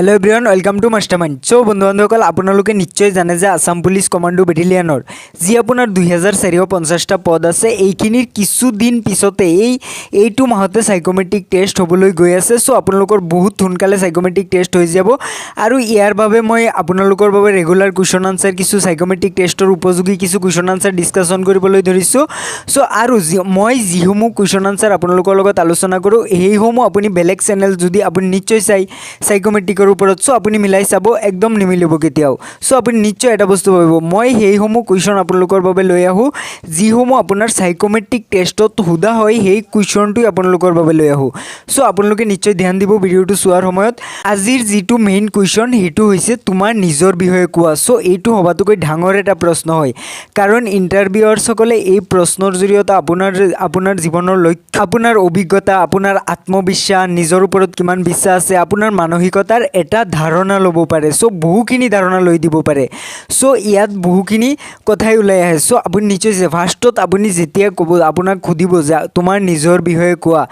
Hello everyone welcome to Mastermind. So बंधु बान्धवসকল আপোনালোকে নিশ্চয় জানে যে আসাম পুলিশ কমান্ডো বেটেলিয়নৰ যি আপোনাৰ 2450টা পদ আছে এইখিনিৰ কিছুদিন পিছতে এইটো মাহতে সাইকোমেট্ৰিক টেষ্ট হ'বলৈ গৈ আছে। সো আপোনালোকৰ বহুত সোনকালে সাইকোমেট্ৰিক টেষ্ট হৈ যাব আৰু ইয়াৰ বাবে মই আপোনালোকৰ বাবে ৰেগুলাৰ কুৱেশ্যন আনসাৰ কিছু সাইকোমেট্ৰিক টেষ্টৰ উপযোগী কিছু কুৱেশ্যন আনসাৰ ডিসকাশন কৰিবলৈ ধৰিছো। সো আৰু মই যিসমূহ কুৱেশ্যন আনসাৰ আপোনালোকৰ লগত আলোচনা কৰোঁ সেইসমূহ আপুনি বেলেগ চেনেল যদি আপুনি নিশ্চয় চাই সাইকোমেট্ৰিক ওপৰত সো আপুনি মিলাই চাব একদম নিমিলিব কেতিয়াও। সো আপুনি নিশ্চয় এটা বস্তু ভাবিব মই সেইসমূহ কুৱেশ্যন আপোনালোকৰ বাবে লৈ আহোঁ যিসমূহ আপোনাৰ সাইকোমেট্ৰিক টেষ্টত সোধা হয় সেই কুৱেশ্যনটো আপোনালোকৰ বাবে লৈ আহোঁ। সো আপোনালোকে নিশ্চয় ধ্যান দিব ভিডিঅ'টো চোৱাৰ সময়ত। আজিৰ যিটো মেইন কুৱেশ্যন সেইটো হৈছে তোমাৰ নিজৰ বিষয়ে কোৱা। সো এইটো হবাতোকৈ ডাঙৰ এটা প্ৰশ্ন হয় কাৰণ ইণ্টাৰভিউৱাৰসকলে এই প্ৰশ্নৰ জৰিয়তে আপোনাৰ জীৱনৰ লক্ষ্য আপোনাৰ অভিজ্ঞতা আপোনাৰ আত্মবিশ্বাস নিজৰ ওপৰত কিমান বিশ্বাস আছে আপোনাৰ মানসিকতাৰ এটা ধাৰণা ল'ব পাৰে। সো বহুখিনি ধাৰণা লৈ দিব পাৰে। সো ইয়াত বহুখিনি কথাই ওলাই আহে। সো আপুনি নিশ্চয় ফাৰ্ষ্টত আপুনি যেতিয়া ক'ব আপোনাক সুধিব যে তোমাৰ নিজৰ বিষয়ে কোৱা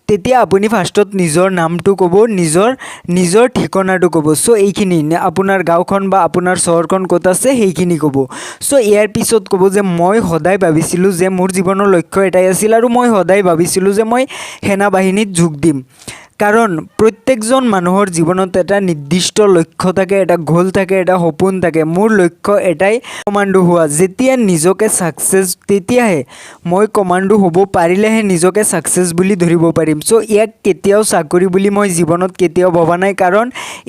তেতিয়া আপুনি ফাৰ্ষ্টত নিজৰ নামটো ক'ব নিজৰ ঠিকনাটো ক'ব। সো এইখিনি আপোনাৰ গাঁওখন বা আপোনাৰ চহৰখন ক'ত আছে সেইখিনি ক'ব। সো ইয়াৰ পিছত ক'ব যে মই সদায় ভাবিছিলোঁ যে মোৰ জীৱনৰ লক্ষ্য এটাই আছিল আৰু মই সদায় ভাবিছিলোঁ যে মই সেনা বাহিনীত যোগ দিম কাৰণ প্ৰত্যেকজন মানুহৰ জীৱনত এটা নিৰ্দিষ্ট লক্ষ্য থাকে এটা গোল থাকে এটা সপোন থাকে। মোৰ লক্ষ্য এটাই কমাণ্ডো হোৱা। যেতিয়া নিজকে ছাকচেছ তেতিয়াহে মই কমাণ্ডো হ'ব পাৰিলেহে নিজকে ছাকচেছ বুলি ধৰিব পাৰিম। সো ইয়াক কেতিয়াও চাকৰি বুলি মই জীৱনত কেতিয়াও ভবা নাই কাৰণ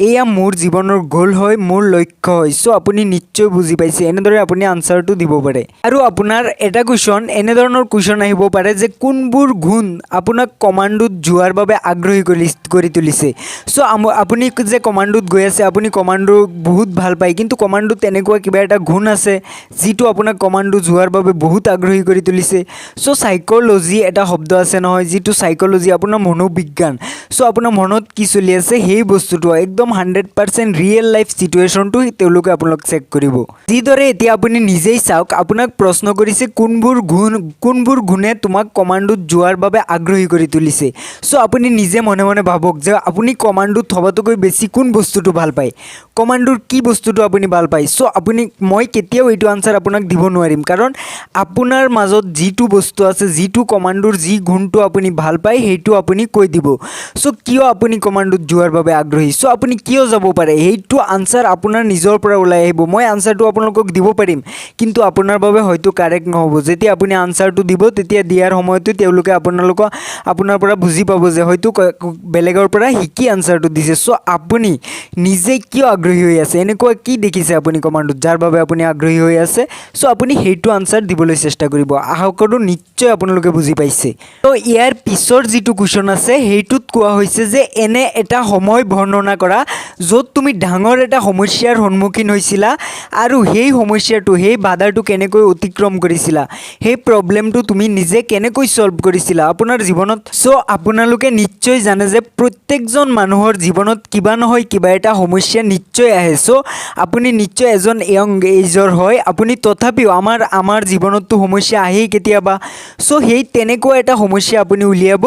এয়া মোৰ জীৱনৰ গোল হয় মোৰ লক্ষ্য হয়। সো আপুনি নিশ্চয় বুজি পাইছে এনেদৰে আপুনি আনসাৰটো দিব পাৰে। আৰু আপোনাৰ এটা কুৱেশ্যন এনেধৰণৰ কুৱেশ্যন আহিব পাৰে যে কোনবোৰ গুণ আপোনাক কমাণ্ডোত যোৱাৰ বাবে আগ্ৰহী কৰি তুলিছে। সো আপুনি যে কমাণ্ডোত গৈ আছে আপুনি কমাণ্ডো বহুত ভাল পায় কিন্তু কমাণ্ডোত তেনেকুৱা কিবা এটা গুণ আছে যিটো আপোনাক কমাণ্ডো যোৱাৰ বাবে বহুত আগ্ৰহী কৰি তুলিছে। সো সাইকোলজি এটা শব্দ আছে নহয় যিটো সাইকোলজি আপোনাৰ মনোবিজ্ঞান। সো আপোনাৰ মনত কি চলি আছে সেই বস্তুটো একদম 100% ৰিয়েল লাইফ চিটুৱেশ্যনটো তেওঁলোকে আপোনাক চেক কৰিব। যিদৰে এতিয়া আপুনি নিজেই চাওক আপোনাক প্ৰশ্ন কৰিছে কোনবোৰ গুণে তোমাক কমাণ্ডোত যোৱাৰ বাবে আগ্ৰহী কৰি তুলিছে। সো আপুনি নিজে মনে মনে ভাবক যে আপুনি কমাণ্ডোত থবাতোকৈ বেছি কোন বস্তুটো ভাল পায় কমাণ্ডোৰ কি বস্তুটো আপুনি ভাল পায়। সো মই কেতিয়াও এইটো আনসাৰ আপোনাক দিব নোৱাৰিম কাৰণ আপোনাৰ মাজত যিটো বস্তু আছে যিটো কমাণ্ডোৰ যি গুণটো আপুনি ভাল পায় সেইটো আপুনি কৈ দিব। সো কিয় আপুনি কমাণ্ডোত যোৱাৰ বাবে আগ্ৰহী সো আপুনি কিয় যাব পাৰে সেইটো আনসাৰ আপোনাৰ নিজৰ পৰা ওলাই আহিব। মই আনসাৰটো আপোনালোকক দিব পাৰিম কিন্তু আপোনাৰ বাবে হয়তো কাৰেক্ট নহ'ব। যেতিয়া আপুনি আনসাৰটো দিব তেতিয়া দিয়াৰ সময়তো তেওঁলোকে আপোনাৰ পৰা বুজি পাব যে হয়তো বেলেগৰ পৰা শিকি আনসাৰটো দিছে। সো আপুনি নিজে কিয় আগ্ৰহী হৈ আছে এনেকুৱা কি দেখিছে আপুনি কমাণ্ডোত যাৰ বাবে আপুনি আগ্ৰহী হৈ আছে। সো আপুনি সেইটো আনসাৰ দিবলৈ চেষ্টা কৰিব। আশা কৰোঁ নিশ্চয় আপোনালোকে বুজি পাইছে। তো ইয়াৰ পিছৰ যিটো কুৱেশ্যন আছে সেইটোত কোৱা হৈছে যে এনে এটা সময় বৰ্ণনা কৰা য'ত তুমি ডাঙৰ এটা সমস্যাৰ সন্মুখীন হৈছিলা আৰু সেই সমস্যাটো সেই বাধাটো কেনেকৈ অতিক্ৰম কৰিছিলা সেই প্ৰব্লেমটো তুমি নিজে কেনেকৈ সলভ কৰিছিলা আপোনাৰ জীৱনত। সো আপোনালোকে নিশ্চয় জানে যে প্ৰত্যেকজন মানুহৰ জীৱনত কিবা নহয় কিবা এটা সমস্যা নিশ্চয় আহে। সো আপুনি নিশ্চয় এজন য়ং এজৰ হয় আপুনি তথাপিও আমাৰ জীৱনততো সমস্যা আহেই কেতিয়াবা। সো সেই তেনেকুৱা এটা সমস্যা আপুনি উলিয়াব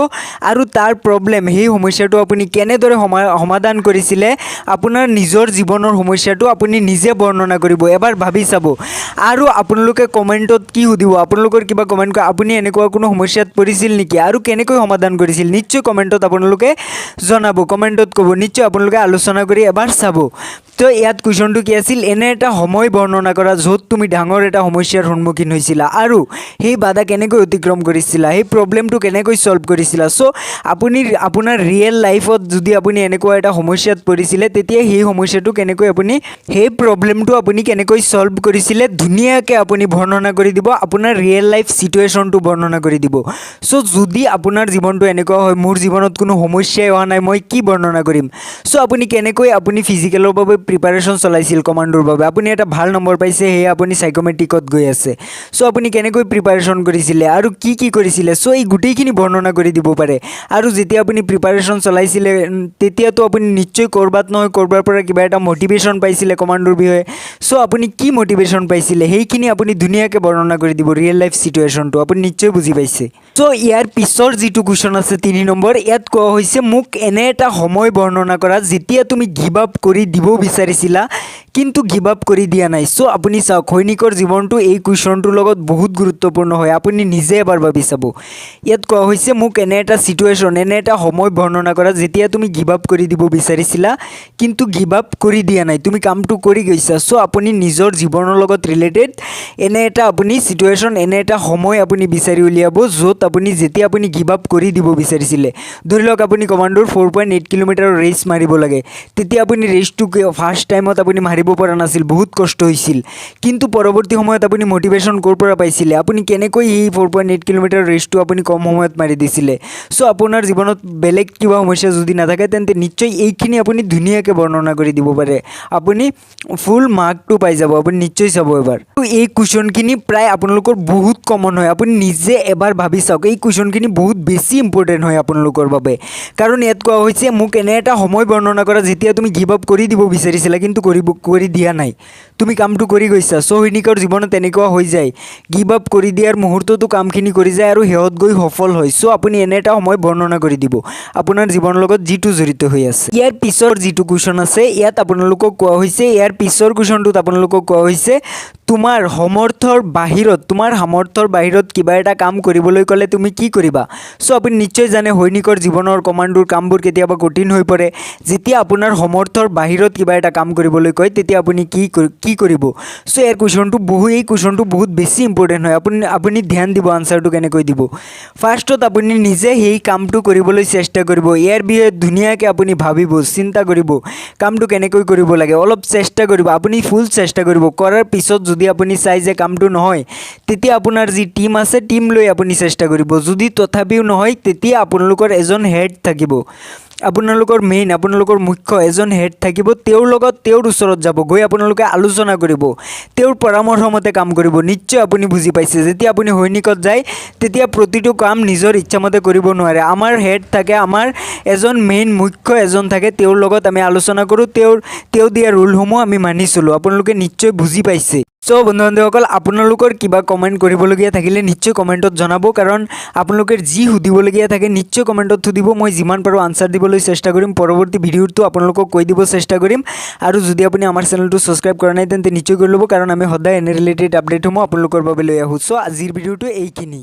আৰু তাৰ প্ৰব্লেম সেই সমস্যাটো আপুনি কেনেদৰে সমাধান কৰিছিলে আপোনাৰ নিজৰ জীৱনৰ সমস্যাটো আপুনি নিজে বৰ্ণনা কৰিব এবাৰ ভাবি চাব। আৰু আপোনালোকে কমেণ্টত কি সুধিব আপোনালোকৰ কিবা কমেণ্ট কৰে আপুনি এনেকুৱা কোনো সমস্যাত পৰিছিল নেকি আৰু কেনেকৈ সমাধান কৰিছিল নিশ্চয় কমেণ্টত আপোনালোকে জনাব কমেণ্টত ক'ব নিশ্চয় আপোনালোকে আলোচনা কৰি এবাৰ চাব। তো ইয়াত কুৱেশ্যনটো কি আছিল এনে এটা সময় বৰ্ণনা কৰা য'ত তুমি ডাঙৰ এটা সমস্যাৰ সন্মুখীন হৈছিলা আৰু সেই বাধা কেনেকৈ অতিক্ৰম কৰিছিলা সেই প্ৰব্লেমটো কেনেকৈ সলভ কৰিছিলা। সো আপুনি আপোনাৰ ৰিয়েল লাইফত যদি আপুনি এনেকুৱা এটা সমস্যাত পৰিছিলে তেতিয়া সেই সমস্যাটো কেনেকৈ আপুনি সেই প্ৰব্লেমটো আপুনি কেনেকৈ সলভ কৰিছিলে ধুনীয়াকৈ আপুনি বৰ্ণনা কৰি দিব আপোনাৰ ৰিয়েল লাইফ চিটুৱেশ্যনটো বৰ্ণনা কৰি দিব। সো যদি আপোনাৰ জীৱনটো এনেকুৱা হয় মোৰ জীৱনত কোনো সমস্যাই হোৱা নাই মই কি বৰ্ণনা কৰিম। সো আপুনি কেনেকৈ আপুনি ফিজিকেলৰ বাবে প্ৰিপাৰেশ্যন চলাইছিল কমাণ্ডোৰ বাবে আপুনি এটা ভাল নম্বৰ পাইছে সেয়ে আপুনি সাইকোমেট্ৰিকত গৈ আছে সো আপুনি কেনেকৈ প্ৰিপাৰেশ্যন কৰিছিলে আৰু কি কৰিছিলে সো এই গোটেইখিনি বৰ্ণনা কৰি দিব পাৰে আৰু যেতিয়া আপুনি প্ৰিপাৰেশ্যন চলাইছিলে তেতিয়াতো আপুনি নিশ্চয় কৰবাত নহয় কৰবাৰ পৰা কিবা এটা মটিভেশ্যন পাইছিলে কমাণ্ডোৰ বিষয়ে সো আপুনি কি মটিভেশ্যন পাইছিলে সেইখিনি আপুনি ধুনীয়াকৈ বৰ্ণনা কৰি দিব ৰিয়েল লাইফ সিচুৱেশ্যনটো আপুনি নিশ্চয় বুজি পাইছে সো ইয়াৰ পিছৰ যিটো কুৱেশ্যন আছে 3 নম্বৰ ইয়াত কোৱা হৈছে মোক এনে এটা সময় বৰ্ণনা কৰা যেতিয়া তুমি গিভ আপ কৰি দিব বিচাৰিছিলা কিন্তু গিভ আপ কৰি দিয়া নাই সো আপুনি চাওক সৈনিকৰ জীৱনটো এই কুৱেশ্যনটোৰ লগত বহুত গুৰুত্বপূৰ্ণ হয় আপুনি নিজে এবাৰ ভাবি চাব ইয়াত কোৱা হৈছে মোক এনে এটা সিচুৱেশ্যন এনে এটা সময় বৰ্ণনা কৰা যেতিয়া তুমি গিভ আপ কৰি দিব বিচাৰিছিলা কিন্তু গিভ আপ কৰি দিয়া নাই তুমি কামটো কৰি গৈছা সো আপুনি নিজৰ জীৱনৰ লগত ৰিলেটেড এনে এটা আপুনি সিচুৱেশ্যন এনে এটা সময় আপুনি বিচাৰি উলিয়াব য'ত আপুনি যেতিয়া আপুনি গিভ আপ কৰি দিব বিচাৰিছিলে ধৰি লওক আপুনি কমাণ্ডোৰ 4.8 কিলোমিটাৰৰ ৰেচ মাৰিব লাগে তেতিয়া আপুনি ৰেচটো ফাৰ্ষ্ট টাইমত আপুনি মাৰিব পৰা নাছিল বহুত কষ্ট হৈছিল কিন্তু পৰৱৰ্তী সময়ত আপুনি মটিভেশ্যন ক'ৰ পৰা পাইছিলে আপুনি কেনেকৈ এই 4.8 কিলোমিটাৰ ৰেচটো আপুনি কম সময়ত মাৰি দিছিলে সো আপোনাৰ জীৱনত বেলেগ কিবা সমস্যা যদি নাথাকে তেন্তে নিশ্চয় এইখিনি আপুনি ধুনীয়াকৈ বৰ্ণনা কৰি দিব পাৰে আপুনি ফুল মাৰ্কটো পাই যাব আপুনি নিশ্চয় চাব এবাৰ এই কুৱেশ্যনখিনি প্ৰায় আপোনালোকৰ বহুত কমন হয় আপুনি নিজে এবাৰ ভাবি চাওক এই কুৱেশ্যনখিনি বহুত বেছি ইম্পৰ্টেণ্ট হয় আপোনালোকৰ বাবে কাৰণ ইয়াত কোৱা হৈছে মোক এনে এটা সময় বৰ্ণনা কৰা যেতিয়া তুমি গিভ আপ কৰি দিব বিচাৰিছিলা কিন্তু কৰি দিয়া নাই তুমি কামটো কৰি গৈছা সো সৈনিকৰ জীৱনত এনেকুৱা হৈ যায় গিভ আপ কৰি দিয়াৰ মুহূৰ্ততো কামখিনি কৰি যায় আৰু শেহত গৈ সফল হয় সো আপুনি এনে এটা সময় বৰ্ণনা কৰি দিব আপোনাৰ জীৱনৰ লগত যিটো জড়িত হৈ আছে ইয়াৰ পিছৰ যিটো কুৱেশ্যন আছে ইয়াত আপোনালোকক কোৱা হৈছে ইয়াৰ পিছৰ কুৱেশ্যনটোত আপোনালোকক কোৱা হৈছে তোমাৰ সামৰ্থ্যৰ বাহিৰত কিবা এটা কাম কৰিবলৈ ক'লে তুমি কি কৰিবা সো আপুনি নিশ্চয় জানে সৈনিকৰ জীৱনৰ কমাণ্ডোৰ কামবোৰ কেতিয়াবা কঠিন হৈ পৰে যেতিয়া আপোনাৰ সামৰ্থ্যৰ বাহিৰত কিবা এটা কাম কৰিবলৈ কয় তেতিয়া আপুনি কি কৰিব সো এই কুৱেশ্যনটো বহুত বেছি ইম্পৰ্টেণ্ট হয় আপুনি ধ্যান দিব আনসাৰটো কেনেকৈ দিব ফাৰ্ষ্টত আপুনি নিজে সেই কামটো কৰিবলৈ চেষ্টা কৰিব ইয়াৰ বিষয়ে ধুনীয়াকৈ আপুনি ভাবিব চিন্তা কৰিব কামটো কেনেকৈ কৰিব লাগে অলপ চেষ্টা কৰিব আপুনি ফুল চেষ্টা কৰিব কৰাৰ পিছত যদি আপুনি চাই যে কামটো নহয় তেতিয়া আপোনাৰ যি টিম আছে টিম লৈ আপুনি চেষ্টা কৰিব যদি তথাপিও নহয় তেতিয়া আপোনালোকৰ এজন হেড থাকিব আপোনালোকৰ মুখ্য এজন হেড থাকিব তেওঁৰ ওচৰত যাব গৈ আপোনালোকে আলোচনা কৰিব তেওঁৰ পৰামৰ্শমতে কাম কৰিব নিশ্চয় আপুনি বুজি পাইছে যেতিয়া আপুনি সৈনিকত যায় তেতিয়া প্ৰতিটো কাম নিজৰ ইচ্ছামতে কৰিব নোৱাৰে আমাৰ হেড থাকে আমাৰ এজন মুখ্য এজন থাকে তেওঁৰ লগত আমি আলোচনা কৰোঁ তেওঁ দিয়া ৰুলসমূহ আমি মানি চলোঁ আপোনালোকে নিশ্চয় বুজি পাইছে সো বন্ধু বান্ধৱীসকল আপোনালোকৰ কিবা কমেণ্ট কৰিবলগীয়া থাকিলে নিশ্চয় কমেণ্টত জনাব কাৰণ আপোনালোকে যি সুধিবলগীয়া থাকে নিশ্চয় কমেণ্টত সুধিব মই যিমান পাৰোঁ আনসাৰ দিবলৈ চেষ্টা কৰিম পৰৱৰ্তী ভিডিঅ'টো আপোনালোকক কৈ দিব চেষ্টা কৰিম আৰু যদি আপুনি আমাৰ চেনেলটো ছাবস্ক্ৰাইব কৰা নাই তেন্তে নিশ্চয় কৰি ল'ব কাৰণ আমি সদায় এনে ৰিলেটেড আপডেটসমূহ আপোনালোকৰ বাবে লৈ আহোঁ সো আজিৰ ভিডিঅ'টো এইখিনি